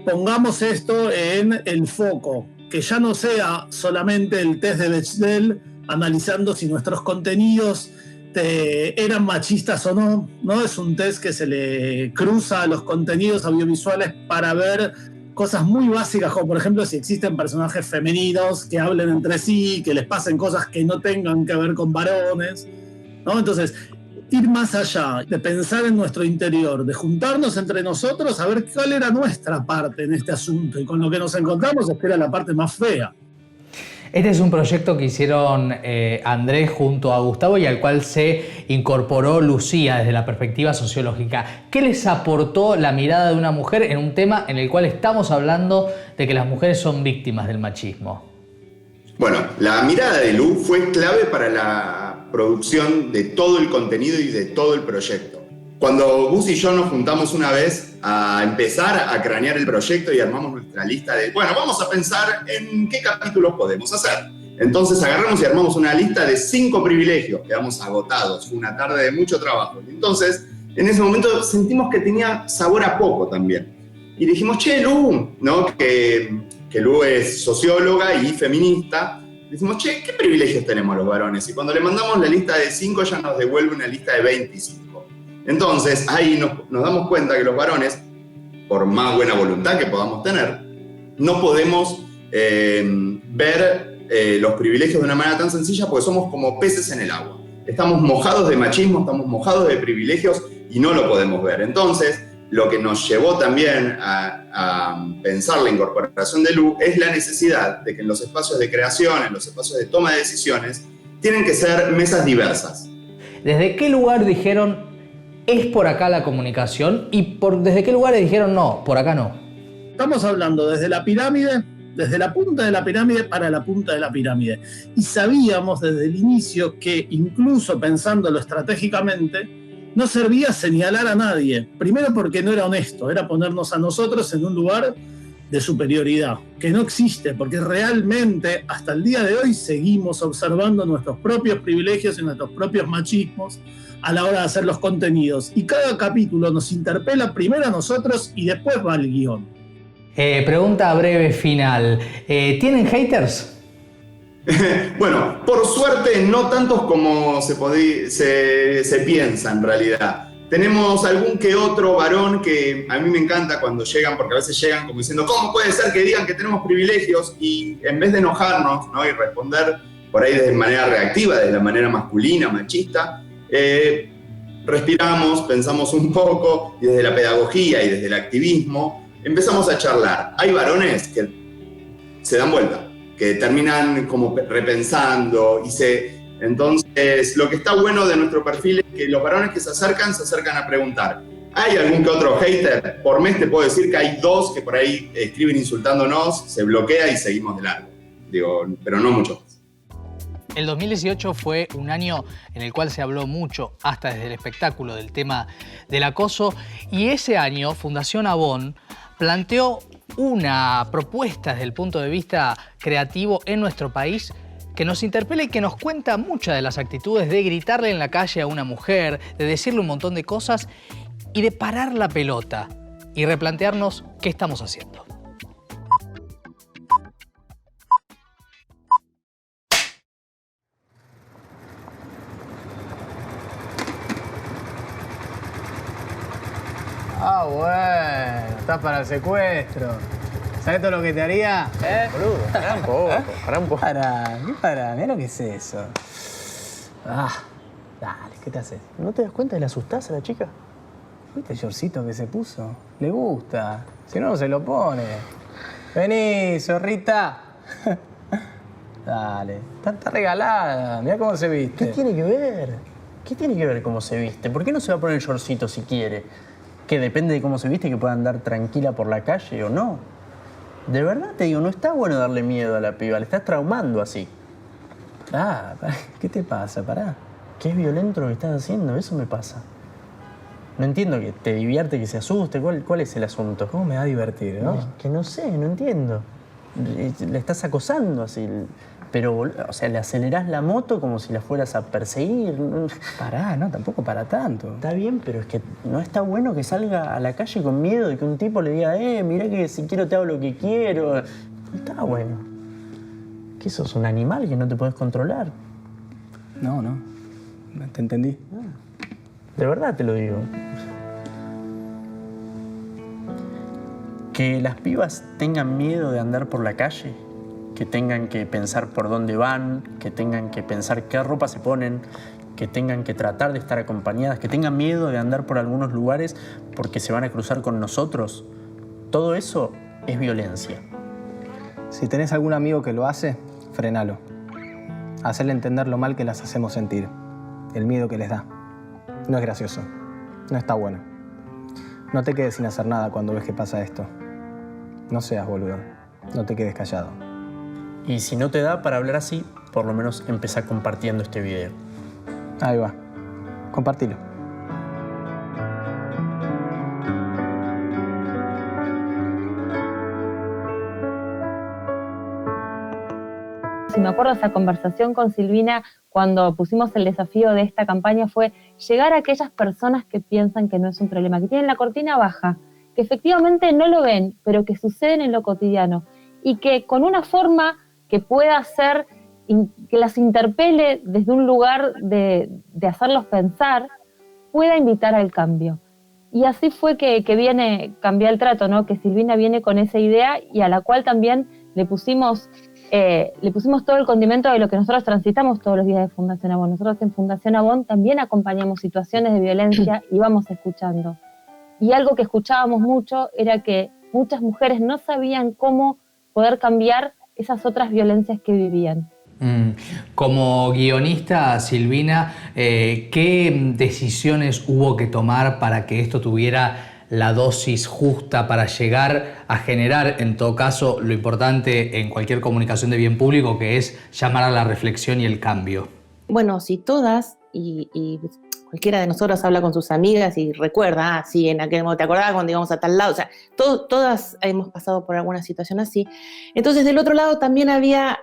Pongamos esto en el foco, que ya no sea solamente el test de Bechdel, analizando si nuestros contenidos eran machistas o no, ¿no? Es un test que se le cruza a los contenidos audiovisuales para ver cosas muy básicas, como por ejemplo si existen personajes femeninos que hablen entre sí, que les pasen cosas que no tengan que ver con varones, ¿no? Entonces, ir más allá, de pensar en nuestro interior, de juntarnos entre nosotros a ver cuál era nuestra parte en este asunto, y con lo que nos encontramos es que era la parte más fea. Este es un proyecto que hicieron Andrés junto a Gustavo y al cual se incorporó Lucía desde la perspectiva sociológica. ¿Qué les aportó la mirada de una mujer en un tema en el cual estamos hablando de que las mujeres son víctimas del machismo? Bueno, la mirada de Lu fue clave para la producción de todo el contenido y de todo el proyecto. Cuando Gus y yo nos juntamos una vez a empezar a cranear el proyecto y armamos nuestra lista de, bueno, vamos a pensar en qué capítulos podemos hacer. Entonces agarramos y armamos una lista de 5 privilegios, quedamos agotados, una tarde de mucho trabajo. Entonces, en ese momento sentimos que tenía sabor a poco también. Y dijimos, che, Lu, ¿no? que Lu es socióloga y feminista. Decimos, che, ¿qué privilegios tenemos los varones? Y cuando le mandamos la lista de 5, ella nos devuelve una lista de 25. Entonces, ahí nos damos cuenta que los varones, por más buena voluntad que podamos tener, no podemos ver los privilegios de una manera tan sencilla porque somos como peces en el agua. Estamos mojados de machismo, estamos mojados de privilegios y no lo podemos ver. Entonces, lo que nos llevó también a pensar la incorporación de Lu es la necesidad de que en los espacios de creación, en los espacios de toma de decisiones, tienen que ser mesas diversas. ¿Desde qué lugar dijeron, es por acá la comunicación? ¿Y desde qué lugares dijeron, no, por acá no? Estamos hablando desde la pirámide, desde la punta de la pirámide para la punta de la pirámide. Y sabíamos desde el inicio que, incluso pensándolo estratégicamente, no servía señalar a nadie. Primero porque no era honesto, era ponernos a nosotros en un lugar de superioridad, que no existe, porque realmente hasta el día de hoy seguimos observando nuestros propios privilegios y nuestros propios machismos a la hora de hacer los contenidos. Y cada capítulo nos interpela primero a nosotros y después va al guión. Pregunta breve final. ¿Tienen haters? Bueno, por suerte no tantos como se piensa en realidad. Tenemos algún que otro varón que a mí me encanta cuando llegan, porque a veces llegan como diciendo, ¿cómo puede ser que digan que tenemos privilegios? Y en vez de enojarnos, ¿no? Y responder por ahí de manera reactiva, de la manera masculina, machista, respiramos, pensamos un poco, y desde la pedagogía y desde el activismo empezamos a charlar. Hay varones que se dan vuelta, que terminan como repensando Entonces, lo que está bueno de nuestro perfil es que los varones que se acercan a preguntar. ¿Hay algún que otro hater? Por mes te puedo decir que hay 2 que por ahí escriben insultándonos, se bloquea y seguimos de largo. Digo, pero no muchos. El 2018 fue un año en el cual se habló mucho, hasta desde el espectáculo, del tema del acoso. Y ese año, Fundación Avon planteó una propuesta desde el punto de vista creativo en nuestro país que nos interpela y que nos cuenta muchas de las actitudes de gritarle en la calle a una mujer, de decirle un montón de cosas y de parar la pelota y replantearnos qué estamos haciendo. Ah, bueno, estás para el secuestro. ¿Sabes todo lo que te haría? Boludo, pará un poco, pará un poco. Pará, mirá lo que es eso. Dale, ¿qué te haces? ¿No te das cuenta de la asustás a la chica? ¿Viste el shortcito que se puso? Le gusta. Si no, no se lo pone. Vení, zorrita. Dale, está regalada. Mirá cómo se viste. ¿Qué tiene que ver? ¿Qué tiene que ver cómo se viste? ¿Por qué no se va a poner el shortcito si quiere? ¿Que depende de cómo se viste que pueda andar tranquila por la calle o no? De verdad te digo, no está bueno darle miedo a la piba, le estás traumando así. ¿Qué te pasa? Pará. Que es violento lo que estás haciendo, eso me pasa. No entiendo que te divierte, que se asuste. ¿Cuál es el asunto? ¿Cómo me va a divertir, no? Es que no sé, no entiendo. Le estás acosando así. Pero, o sea, le acelerás la moto como si la fueras a perseguir. Pará, no, tampoco para tanto. Está bien, pero es que no está bueno que salga a la calle con miedo de que un tipo le diga, mirá que si quiero te hago lo que quiero. No está bueno. ¿Qué sos, un animal que no te podés controlar? No, te entendí. De verdad te lo digo. Que las pibas tengan miedo de andar por la calle, que tengan que pensar por dónde van, que tengan que pensar qué ropa se ponen, que tengan que tratar de estar acompañadas, que tengan miedo de andar por algunos lugares porque se van a cruzar con nosotros. Todo eso es violencia. Si tenés algún amigo que lo hace, frenalo. Hacerle entender lo mal que las hacemos sentir, el miedo que les da. No es gracioso, no está bueno. No te quedes sin hacer nada cuando ves que pasa esto. No seas boludo, no te quedes callado. Y si no te da para hablar así, por lo menos empezá compartiendo este video. Ahí va. Compartilo. Si me acuerdo esa conversación con Silvina cuando pusimos el desafío de esta campaña fue llegar a aquellas personas que piensan que no es un problema, que tienen la cortina baja, que efectivamente no lo ven, pero que suceden en lo cotidiano y que con una forma que pueda hacer, que las interpele desde un lugar de hacerlos pensar, pueda invitar al cambio. Y así fue que viene Cambiar el Trato, ¿no? Que Silvina viene con esa idea y a la cual también le pusimos todo el condimento de lo que nosotros transitamos todos los días de Fundación Avon. Nosotros en Fundación Avon también acompañamos situaciones de violencia y vamos escuchando. Y algo que escuchábamos mucho era que muchas mujeres no sabían cómo poder cambiar esas otras violencias que vivían. Como guionista, Silvina, ¿qué decisiones hubo que tomar para que esto tuviera la dosis justa para llegar a generar, en todo caso, lo importante en cualquier comunicación de bien público, que es llamar a la reflexión y el cambio? Bueno, si todas y cualquiera de nosotros habla con sus amigas y recuerda, sí, en aquel momento te acordabas cuando íbamos a tal lado, o sea, todas hemos pasado por alguna situación así. Entonces, del otro lado también había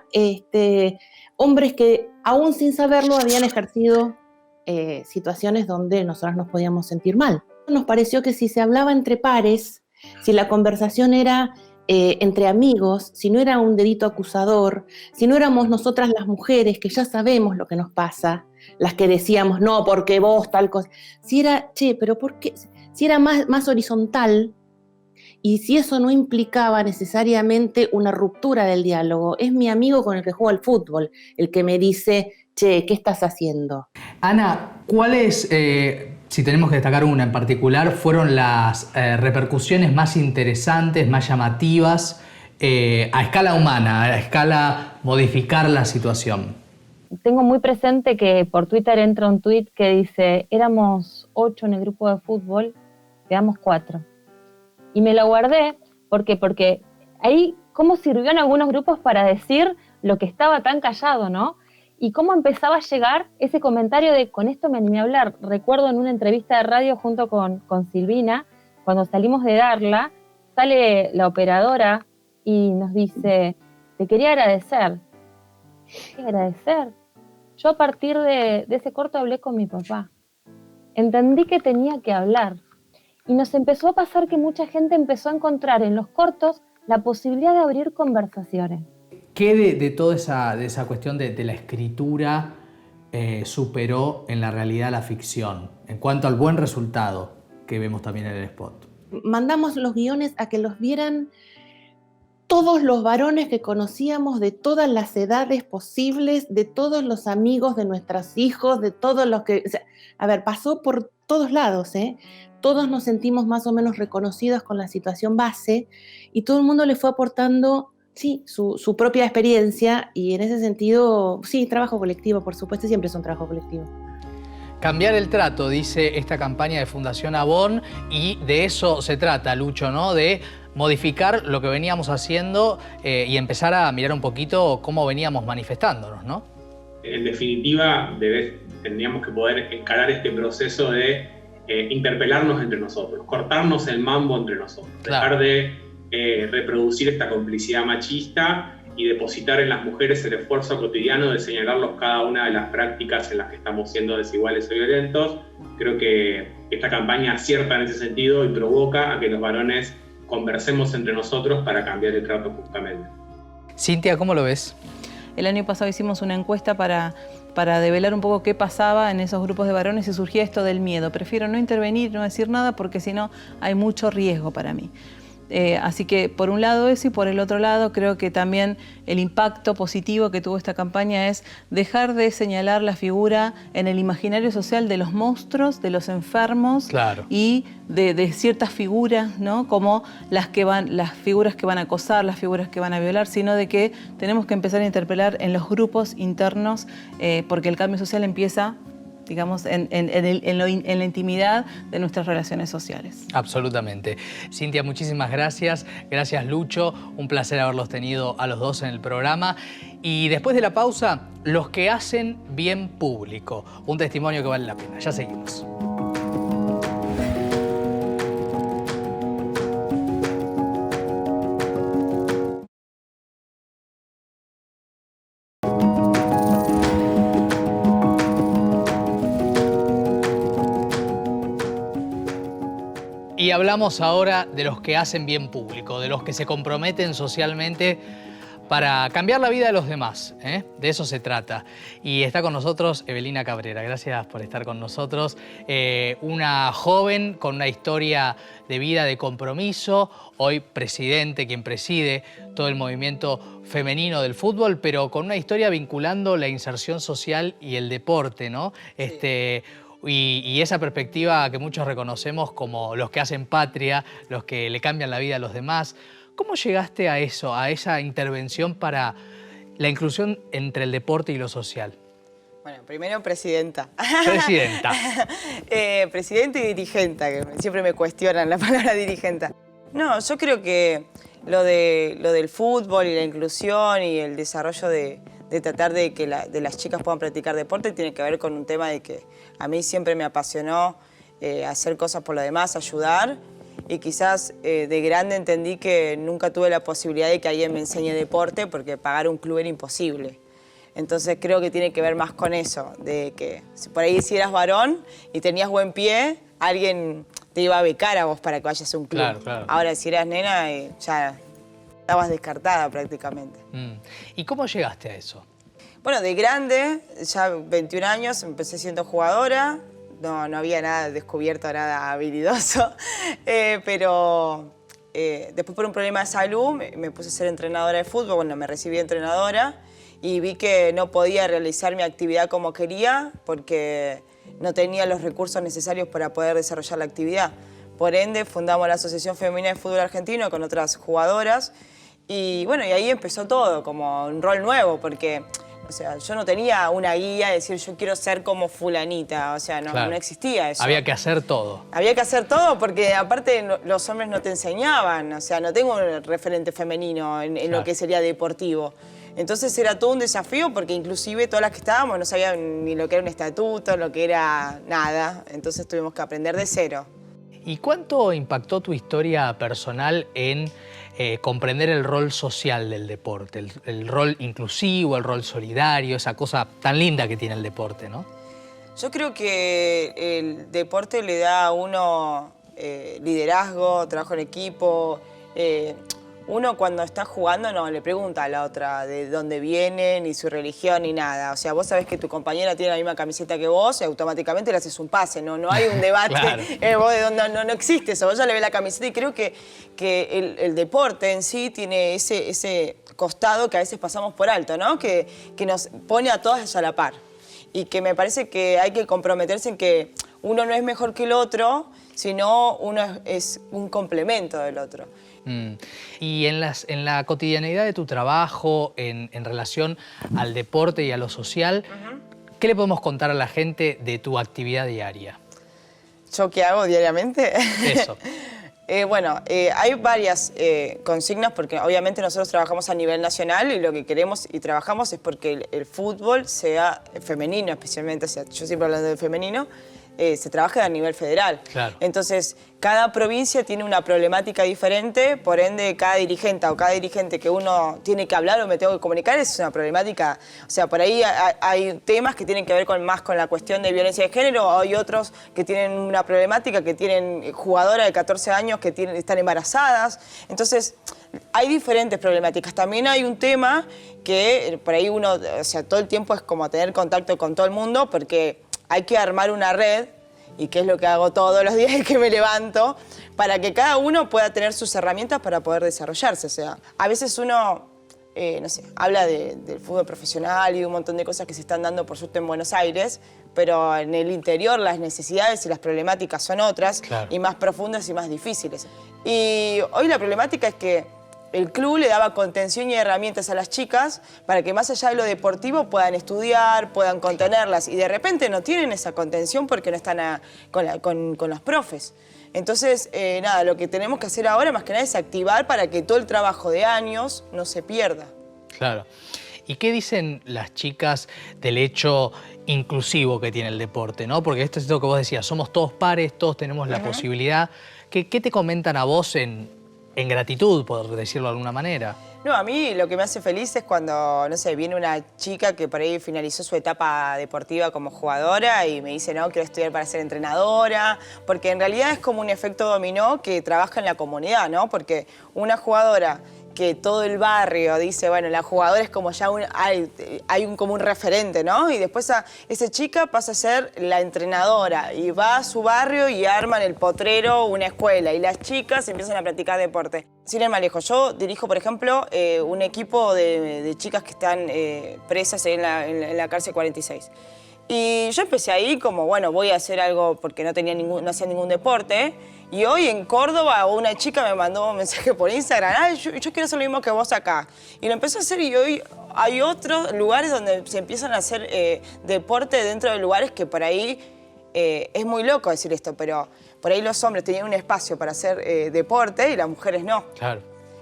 hombres que, aún sin saberlo, habían ejercido situaciones donde nosotras nos podíamos sentir mal. Nos pareció que si se hablaba entre pares, si la conversación era entre amigos, si no era un dedito acusador, si no éramos nosotras las mujeres que ya sabemos lo que nos pasa, las que decíamos, no, porque vos tal cosa, si era, pero ¿por qué? Si era más horizontal y si eso no implicaba necesariamente una ruptura del diálogo. Es mi amigo con el que juego al fútbol, el que me dice, ¿qué estás haciendo? Ana, ¿cuáles, si tenemos que destacar una en particular, fueron las repercusiones más interesantes, más llamativas, a escala humana, a escala modificar la situación? Tengo muy presente que por Twitter entra un tweet que dice, éramos 8 en el grupo de fútbol, quedamos 4. Y me lo guardé, ¿por qué? Porque ahí cómo sirvió en algunos grupos para decir lo que estaba tan callado, ¿no? Y cómo empezaba a llegar ese comentario de, con esto me animé a hablar. Recuerdo en una entrevista de radio junto con Silvina, cuando salimos de darla, sale la operadora y nos dice, te quería agradecer. ¿Qué agradecer? Yo a partir de ese corto hablé con mi papá. Entendí que tenía que hablar. Y nos empezó a pasar que mucha gente empezó a encontrar en los cortos la posibilidad de abrir conversaciones. ¿Qué de toda esa cuestión de la escritura superó en la realidad la ficción? En cuanto al buen resultado que vemos también en el spot. Mandamos los guiones a que los vieran todos los varones que conocíamos de todas las edades posibles, de todos los amigos de nuestros hijos, de todos los que... O sea, a ver, pasó por todos lados, ¿eh? Todos nos sentimos más o menos reconocidos con la situación base y todo el mundo le fue aportando, sí, su propia experiencia y en ese sentido, sí, trabajo colectivo, por supuesto, siempre es un trabajo colectivo. Cambiar el trato, dice esta campaña de Fundación Avon, y de eso se trata, Lucho, ¿no? De modificar lo que veníamos haciendo y empezar a mirar un poquito cómo veníamos manifestándonos, ¿no? En definitiva, tendríamos que poder encarar este proceso de interpelarnos entre nosotros, cortarnos el mambo entre nosotros, dejar de reproducir esta complicidad machista y depositar en las mujeres el esfuerzo cotidiano de señalarlos cada una de las prácticas en las que estamos siendo desiguales o violentos. Creo que esta campaña acierta en ese sentido y provoca a que los varones conversemos entre nosotros para cambiar el trato justamente. Cintia, ¿cómo lo ves? El año pasado hicimos una encuesta para develar un poco qué pasaba en esos grupos de varones y surgía esto del miedo. Prefiero no intervenir, no decir nada porque si no hay mucho riesgo para mí. Así que por un lado eso y por el otro lado creo que también el impacto positivo que tuvo esta campaña es dejar de señalar la figura en el imaginario social de los monstruos, de los enfermos, claro, y de ciertas figuras, ¿no? Como las figuras que van a acosar, las figuras que van a violar, sino de que tenemos que empezar a interpelar en los grupos internos porque el cambio social empieza, digamos, en la intimidad de nuestras relaciones sociales. Absolutamente. Cintia, muchísimas gracias. Gracias, Lucho. Un placer haberlos tenido a los dos en el programa. Y después de la pausa, los que hacen bien público. Un testimonio que vale la pena. Ya seguimos. Y hablamos ahora de los que hacen bien público, de los que se comprometen socialmente para cambiar la vida de los demás, ¿eh? De eso se trata. Y está con nosotros Evelina Cabrera. Gracias por estar con nosotros. Una joven con una historia de vida, de compromiso, hoy presidente, quien preside todo el movimiento femenino del fútbol, pero con una historia vinculando la inserción social y el deporte, ¿no? Sí. Y esa perspectiva que muchos reconocemos como los que hacen patria, los que le cambian la vida a los demás. ¿Cómo llegaste a eso, a esa intervención para la inclusión entre el deporte y lo social? Bueno, primero presidenta. Presidenta. Presidenta y dirigenta, que siempre me cuestionan la palabra dirigenta. No, yo creo que lo del fútbol y la inclusión y el desarrollo de tratar de que las chicas puedan practicar deporte tiene que ver con un tema de que a mí siempre me apasionó hacer cosas por los demás, ayudar, y quizás de grande entendí que nunca tuve la posibilidad de que alguien me enseñe deporte porque pagar un club era imposible. Entonces creo que tiene que ver más con eso, de que si por ahí si eras varón y tenías buen pie, alguien te iba a becar a vos para que vayas a un club. Claro, claro. Ahora si eras nena ya estabas descartada prácticamente. ¿Y cómo llegaste a eso? Bueno, de grande, ya 21 años, empecé siendo jugadora. No había nada descubierto, nada habilidoso. Pero después por un problema de salud me puse a ser entrenadora de fútbol. Bueno, me recibí entrenadora y vi que no podía realizar mi actividad como quería porque no tenía los recursos necesarios para poder desarrollar la actividad. Por ende, fundamos la Asociación Femenina de Fútbol Argentino con otras jugadoras. Y bueno, y ahí empezó todo, como un rol nuevo, porque... O sea, yo no tenía una guía de decir yo quiero ser como fulanita, o sea, no existía eso. Había que hacer todo. Había que hacer todo porque aparte los hombres no te enseñaban, o sea, no tengo un referente femenino en lo que sería deportivo. Entonces era todo un desafío porque inclusive todas las que estábamos no sabían ni lo que era un estatuto, lo que era nada, entonces tuvimos que aprender de cero. ¿Y cuánto impactó tu historia personal en comprender el rol social del deporte, el rol inclusivo, el rol solidario, esa cosa tan linda que tiene el deporte, ¿no? Yo creo que el deporte le da a uno liderazgo, trabajo en equipo. Uno cuando está jugando no le pregunta a la otra de dónde viene, ni su religión, ni nada. O sea, vos sabés que tu compañera tiene la misma camiseta que vos y automáticamente le haces un pase. No hay un debate. No existe eso. Vos ya le ves la camiseta y creo que el deporte en sí tiene ese costado que a veces pasamos por alto, ¿no? Que nos pone a todas a la par. Y que me parece que hay que comprometerse en que uno no es mejor que el otro, sino uno es un complemento del otro. Y en la cotidianidad de tu trabajo, en relación al deporte y a lo social, ¿qué le podemos contar a la gente de tu actividad diaria? ¿Yo qué hago diariamente? Eso. Bueno, hay varias consignas porque obviamente nosotros trabajamos a nivel nacional y lo que queremos y trabajamos es porque el fútbol sea femenino especialmente, o sea, yo siempre hablando de femenino, se trabaja a nivel federal. Claro. Entonces, cada provincia tiene una problemática diferente, por ende, cada dirigente o cada dirigente que uno tiene que hablar o me tengo que comunicar es una problemática. O sea, por ahí hay temas que tienen que ver más con la cuestión de violencia de género, o hay otros que tienen una problemática, que tienen jugadoras de 14 años que están embarazadas. Entonces, hay diferentes problemáticas. También hay un tema que por ahí uno, o sea, todo el tiempo es como tener contacto con todo el mundo porque hay que armar una red, y que es lo que hago todos los días que me levanto, para que cada uno pueda tener sus herramientas para poder desarrollarse. O sea, a veces uno, no sé, habla del fútbol profesional y de un montón de cosas que se están dando por suerte en Buenos Aires, pero en el interior las necesidades y las problemáticas son otras, y más profundas y más difíciles. Y hoy la problemática es que el club le daba contención y herramientas a las chicas para que más allá de lo deportivo puedan estudiar, puedan contenerlas. Y de repente no tienen esa contención porque no están con los profes. Entonces, nada, lo que tenemos que hacer ahora más que nada es activar para que todo el trabajo de años no se pierda. Claro. ¿Y qué dicen las chicas del hecho inclusivo que tiene el deporte, ¿no? Porque esto es lo que vos decías, somos todos pares, todos tenemos la posibilidad. ¿Qué te comentan a vos en gratitud, por decirlo de alguna manera? No, a mí lo que me hace feliz es cuando, no sé, viene una chica que por ahí finalizó su etapa deportiva como jugadora y me dice, no, quiero estudiar para ser entrenadora, porque en realidad es como un efecto dominó que trabaja en la comunidad, ¿no? Porque una jugadora que todo el barrio dice, bueno, la jugadora es como ya como un referente, ¿no? Y después esa chica pasa a ser la entrenadora y va a su barrio y arman el potrero una escuela y las chicas empiezan a practicar deporte. Sin ir más lejos, yo dirijo, por ejemplo, un equipo de chicas que están presas en la cárcel 46. Y yo empecé ahí como, bueno, voy a hacer algo porque no hacía ningún deporte. Y hoy en Córdoba una chica me mandó un mensaje por Instagram, yo quiero hacer lo mismo que vos acá. Y lo empecé a hacer y hoy hay otros lugares donde se empiezan a hacer deporte dentro de lugares que por ahí, es muy loco decir esto, pero por ahí los hombres tenían un espacio para hacer deporte y las mujeres no. Claro.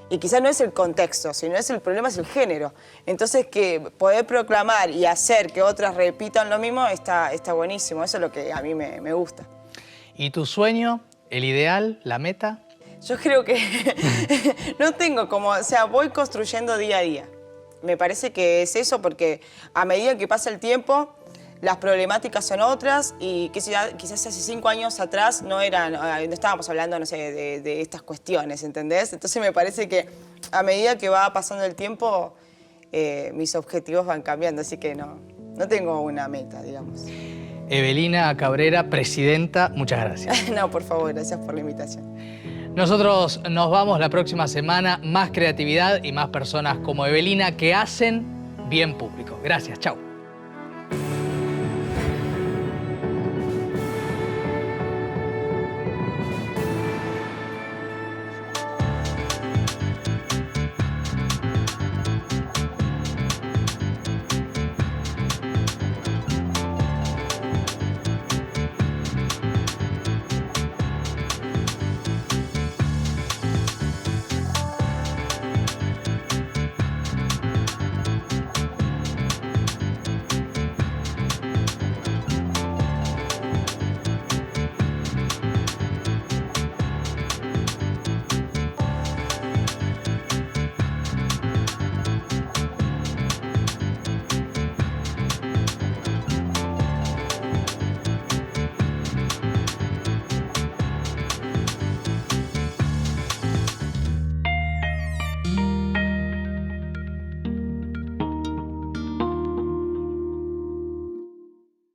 Y quizás no es el contexto, sino el problema es el género. Entonces, que poder proclamar y hacer que otras repitan lo mismo está buenísimo. Eso es lo que a mí me gusta. ¿Y tu sueño, el ideal, la meta? Yo creo que no tengo como, o sea, voy construyendo día a día. Me parece que es eso porque a medida que pasa el tiempo, las problemáticas son otras y quizás hace 5 años atrás no estábamos hablando, no sé, de estas cuestiones, ¿entendés? Entonces me parece que a medida que va pasando el tiempo, mis objetivos van cambiando, así que no tengo una meta, digamos. Evelina Cabrera, presidenta, muchas gracias. No, por favor, gracias por la invitación. Nosotros nos vamos la próxima semana, más creatividad y más personas como Evelina que hacen bien público. Gracias, chao.